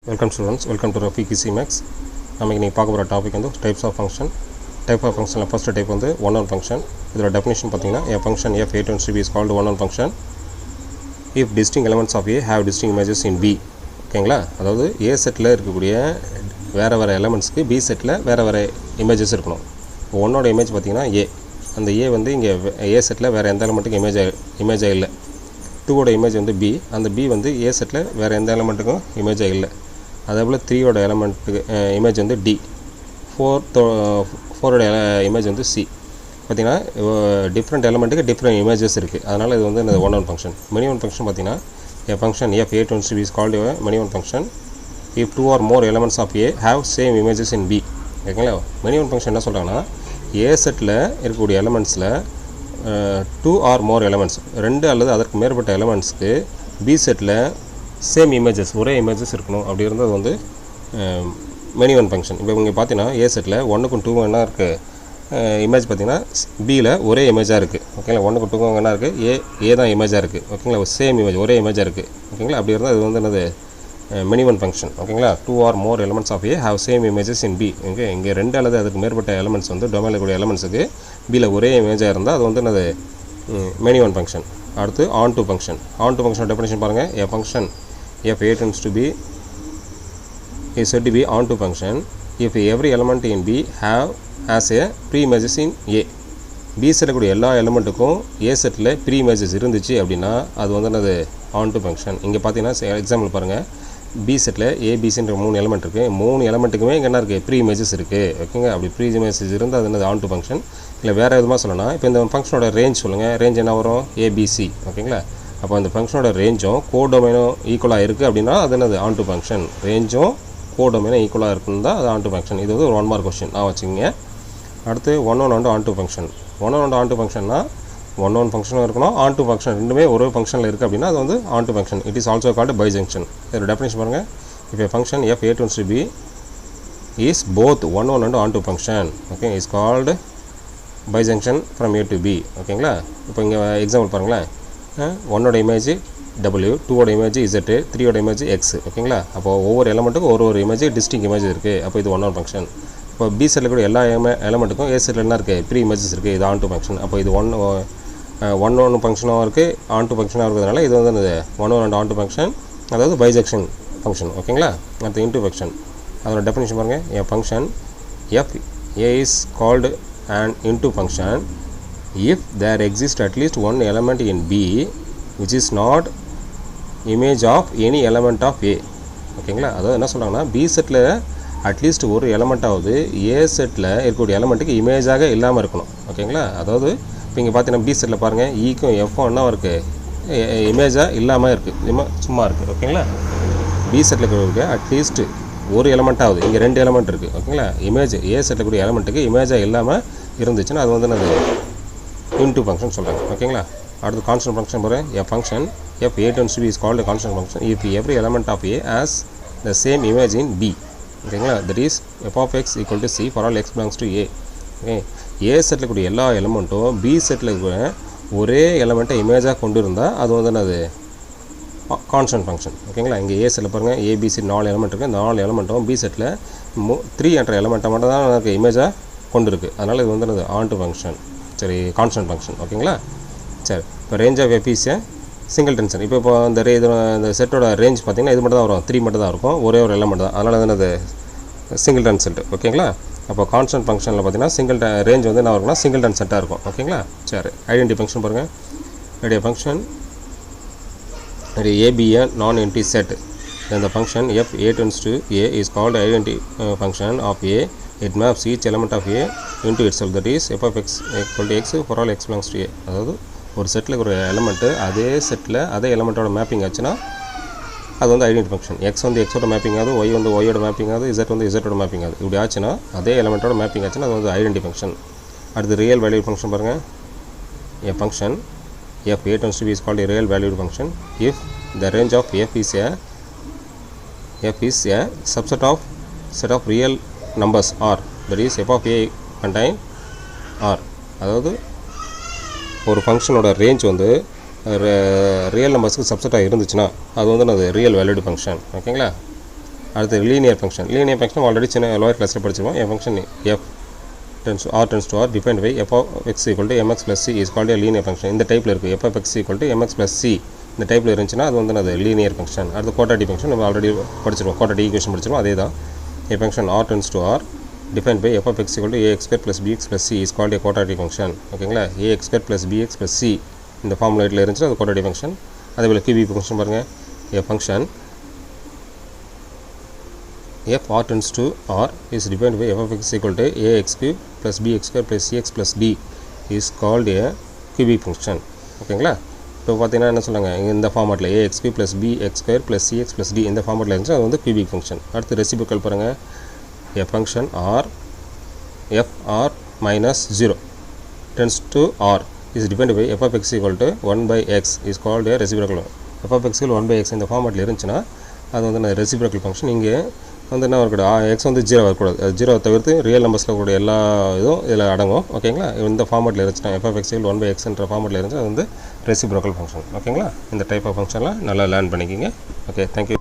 Welcome students, welcome to Rafiq Easy Max. நம்ம இன்னைக்கு பார்க்க போற டாபிக் வந்து types of function. Type of ஃபங்க்ஷன்ல ஃபர்ஸ்ட் டைப் வந்து ஒன் ஒன் ஃபங்க்ஷன். இதோட டெஃபினிஷன் பார்த்தீங்கன்னா a function f a turns to b is called one one function if distinct elements of a have distinct images in b. ஓகேங்களா? அதாவது a செட்ல இருக்கக்கூடிய வேற எலிமெண்ட்ஸ்க்கு b செட்ல வேற இமேजेस இருக்கணும். இப்போ 1 ஓட இமேஜ் பார்த்தீங்கன்னா a. அந்த a வந்து இங்க a செட்ல வேற எந்த எலிமெண்ட்டுக்கு இமேஜா இல்ல. 2 ஓட இமேஜ் வந்து b. அந்த b வந்து a செட்ல வேற எந்த எலிமெண்ட்டுக்கும் இமேஜா இல்ல. அதேபோல் 3 ஓட எலிமெண்ட்டுக்கு இமேஜ் வந்து d. 4 ஓட இமேஜ் வந்து c. பார்த்தீங்கன்னா டிஃப்ரெண்ட் எலிமெண்ட்டுக்கு டிஃப்ரெண்ட் இமேஜஸ் இருக்குது. அதனால் இது வந்து இந்த one one function. Many one function பார்த்தீங்கன்னா a function f a turns to b is called a many one function if 2 or more elements of a have same images in b. ஓகேங்களா? Many one function என்ன சொல்கிறாங்கன்னா a settle இருக்கக்கூடிய எலிமெண்ட்ஸில் 2 or more elements 2 அல்லது அதற்கு மேற்பட்ட எலிமெண்ட்ஸ்க்கு b settle same images ஒரே images இருக்கணும். அப்படி இருந்தது வந்து மெனி ஒன் ஃபங்க்ஷன். இப்போ இங்கே பார்த்தீங்கன்னா ஏ செட்டில் 1க்கும் 2க்கும் என்ன இருக்குது இமேஜ் பார்த்தீங்கன்னா பியில் ஒரே இமேஜாக இருக்குது. ஓகேங்களா? 1க்கும் 2க்கும் என்ன இருக்குது ஏ தான் இமேஜாக இருக்குது. ஓகேங்களா? சேம் இமேஜ் ஒரே இமேஜாக இருக்குது. ஓகேங்களா? அப்படி இருந்தால் இது வந்து என்னது மெனி ஒன் ஃபங்க்ஷன். ஓகேங்களா? 2 or more elements of a have same images in b. Okay, இங்கே 2 அல்லது அதுக்கு மேற்பட்ட எலிமெண்ட்ஸ் வந்து டொமைனில் இருக்கக்கூடிய எலிமெண்ட்ஸுக்கு பியில் ஒரே இமேஜாக இருந்தால் அது வந்து என்னது மெனி ஒன் ஃபங்க்ஷன். அடுத்து on to function. On to function definition பாருங்கள். a function f a turns to b is said to be onto function if every element in b has a pre-images in a. b settle கூடிய எல்லா எலிமெண்ட்டுக்கும் a settle pre images இருந்துச்சு அப்படின்னா அது வந்து என்னது onto function. இங்கே பார்த்தீங்கன்னா example பாருங்கள். b செட்டில் ஏபிசின்ற 3 எலிமெண்ட் இருக்குது. 3 எலிமெண்ட்டுக்குமே இங்கே என்ன இருக்குது ப்ரீ இமேஜஸ் இருக்குது. ஓகேங்க? அப்படி ப்ரீ இமேஜஸ் இருந்தால் அது என்னது ஆன்டு ஃபங்க்ஷன். இல்லை வேறு எதுவுமா சொல்லலாம். இப்போ இந்த ஃபங்க்ஷனோட ரேஞ்ச் சொல்லுங்கள். ரேஞ்ச் என்ன வரும்? ஏபிசி. ஓகேங்களா? அப்போ அந்த ஃபங்க்ஷனோட ரேஞ்சும் கோடொமைனும் ஈக்குவலாக இருக்குது அப்படின்னா அது என்னது ஆன்டு ஃபங்க்ஷன். ரேஞ்சும் கோடொமைனும் ஈக்குவலாக இருக்குன்னு தான் அது ஆன்டு ஃபங்க்ஷன். இது வந்து ஒரு 1 மார்க் கொஸ்டின் நான் வச்சுக்கோங்க. அடுத்து one and function. One and ஃபங்க்ஷன்னா ஒன் ஃபங்க்ஷனும் இருக்கணும், ஆன்டு ஃபங்க்ஷன் ரெண்டுமே ஒரு ஃபங்க்ஷனில் இருக்குது அப்படின்னா அது வந்து onto function. It is also called bijection. இதோட டெஃபினிஷன் பாருங்கள். இப்போ function f a turns to b is both one and onto function. Okay, is called bijection from a to b. ஓகேங்களா? இப்போ இங்கே எக்ஸாம்பிள் பாருங்களேன். 1 ஓட இமேஜ் w, 2 ஓட image z, 3 ஓட இமேஜ் x. ஓகேங்களா? அப்போ ஒவ்வொரு எலிமெண்ட்டுக்கும் ஒரு இமேஜ் டிஸ்டிங் இமேஜ் இருக்குது. அப்போ இது ஒன் ஒன் ஃபங்க்ஷன். இப்போ b செட்டில் கூட எல்லா எலிமெண்ட்டுக்கும் a செட்டில் என்ன இருக்குது ப்ரீ இமேஜஸ் இருக்குது. இது ஆன்டு ஃபங்க்ஷன். அப்போ இது ஒன் ஃபங்க்ஷனாக இருக்குது, ஆன்டு ஃபங்க்ஷனாக இருக்கிறதுனால இது வந்து ஒன் அண்ட் ஆன்டு ஃபங்க்ஷன், அதாவது பைஜெக்ஷன் ஃபங்க்ஷன். ஓகேங்களா? அடுத்து இன்டு ஃபங்க்ஷன். அதோட டெஃபினிஷன் பாருங்கள். a function f a is called an into function if there exists at least one element in b which is not image of any element of a. ஓகேங்களா? அதாவது என்ன சொல்கிறாங்கன்னா b settle at least ஒரு எலமெண்ட்டாவது a settle இருக்கக்கூடிய எலமெண்ட்டுக்கு இமேஜாக இல்லாமல் இருக்கணும். ஓகேங்களா? அதாவது இப்போ இங்கே பார்த்தீங்கன்னா b செட்டில் பாருங்கள், ஈக்கும் எஃப்பும் என்ன இருக்குது இமேஜாக இல்லாமல் இருக்குது, சும்மா இருக்குது. ஓகேங்களா? b செட்டில் இருக்க அட்லீஸ்ட் ஒரு எலமெண்ட்டாவது, இங்கே 2 எலமெண்ட் இருக்குது. ஓகேங்களா? இமேஜ் a செட்டில் கூடிய எலமெண்ட்டுக்கு இமேஜாக இல்லாமல் இருந்துச்சுன்னா அது வந்து என்னது இன்டு ஃபங்க்ஷன் சொல்கிறாங்க. ஓகேங்களா? அடுத்து கான்ஸ்டன்ட் ஃபங்க்ஷன் போகிறேன். a function f a turns to b is called a constant function if every element of a has the same image in b. ஓகேங்களா? that is f of x equal to c for all x belongs to a. Okay, a settle கூடிய எல்லா எலிமெண்ட்டும் b settle இருக்கிற ஒரே எலிமெண்ட்டை இமேஜாக கொண்டு இருந்தால் அது வந்து என்னது கான்ஸ்டன்ட் ஃபங்க்ஷன். ஓகேங்களா? இங்கே a செட்டில் பாருங்கள், ஏபிசி 4 எலிமெண்ட் இருக்குது. 4 எலிமெண்ட்டும் b செட்டில் 3 என்ற எலிமெண்ட்டை மட்டும் தான் எனக்கு இமேஜாக கொண்டு இருக்குது. அதனால் இது வந்து என்னது ஆன்டு ஃபங்க்ஷன். சரி, கான்ஸ்டன்ட் ஃபங்க்ஷன். ஓகேங்களா? சரி, இப்போ range of f is a singleton. இப்போ இந்த செட்டோட ரேஞ்ச் பார்த்தீங்கன்னா இது மட்டும் தான் வரும், 3 மட்டும் தான் இருக்கும், ஒரே ஒரு எலிமெண்ட் தான். அதனால் என்னது சிங்கிள் டன் செட். ஓகேங்களா? அப்போ கான்ஸ்டன்ட் ஃபங்க்ஷனில் பார்த்தீங்கன்னா சிங்கிள் ரேஞ்ச் வந்து என்ன இருக்குன்னா சிங்கிள் டன் செட்டாக இருக்கும். ஓகேங்களா? சரி, ஐடென்டி ஃபங்க்ஷன் பாருங்கள். Idea function a be a non-empty set, then the function f a turns to a is called identity function of a. It maps each element of a into itself, that is f of x equal to x for all x belongs to a. அதாவது ஒரு settle ஒரு element அதே settle அதே எலிமெண்ட்டோட mapping ஆச்சுன்னா அது வந்து identity function. x வந்து எக்ஸோட மேப்பிங் ஆகுது, y வந்து ஒய்யோட மேப்பிங் ஆகுது, z வந்து z-ஓட மேப்பிங் ஆகுது. இப்படி ஆச்சுன்னா அதே எலிமெண்ட்டோட மேப்பிங் ஆச்சுன்னா அது வந்து ஐடென்டி ஃபங்க்ஷன். அடுத்து ரியல் வேல்யூ ஃபங்க்ஷன் பாருங்கள். a function f a turns to b is called a real valued function if the range of f is a subset of set of real numbers r, that is f of a contain r. அதாவது ஒரு ஃபங்க்ஷனோட range வந்து real நம்பர்ஸ்க்கு சப்செட்டாக இருந்துச்சுன்னா அது வந்து அது real valued function. ஓகேங்களா? அடுத்து linear function already சின்ன லோயர் கிளாஸில் படிச்சிருவோம். என் function f tends to r defined by f of x equal to mx plus c is called a linear function. இந்த டைப்பில் இருக்குது f of x equal to mx plus c இந்த டைப்பில் இருந்துச்சுன்னா அது வந்து அது லீனியர் ஃபங்க்ஷன். அடுத்து குவாட்ராட்டிக் ஃபங்க்ஷன் நம்ம ஆல்ரெடி படிச்சிருவோம், குவாட்ராட்டிக் ஈக்குவேஷன் படிச்சிருவோம். அதே தான் a function r tends to r defined by f of x equal to ax square plus bx plus c is called a quadratic function. ஓகேங்களா, ax square plus bx plus c இந்த ஃபார்முலேட்டில் இருந்துச்சுன்னா அது quadratic function. அதே போல் cubic function பாருங்கள், a function f r tends to r is defined by f of x equal to ax cube plus bx square plus cx plus d is called a cubic function. ஓகேங்களா, இப்போ பார்த்தீங்கன்னா என்ன சொல்லுங்க, இந்த ஃபார்மேட்டில் ax cube plus bx square plus cx plus d இந்த ஃபார்மேட்டில் இருந்துச்சு, அது வந்து cubic function. அடுத்து ரெசிப்ரோக்கல் பாருங்கள், a function r f r minus 0 tends to r is defined by f of x equal to 1 by x is called a reciprocal. f of x equal 1 by x இந்த ஃபார்மேட்டில் இருந்துச்சுன்னா அது வந்து reciprocal function. இங்கே வந்து என்ன இருக்கக்கூடாது, X வந்து 0 வரக்கூடாது. அது 0 தவிர்த்து ரியல் நம்பர்ஸில் கூட எல்லா இதுவும் இதில் அடங்கும். ஓகேங்களா, இந்த ஃபார்மேட்டில் இருந்துச்சுன்னா f of x equal 1 by x என்ற ஃபார்மேட்டில் இருந்துச்சு, அது வந்து ரெசிப்ரோக்கல் ஃபங்க்ஷன். ஓகேங்களா, இந்த டைப் ஆஃப் ஃபங்க்ஷன்லாம் நல்லா லேர்ன் பண்ணிக்கிங்க. Okay, thank you.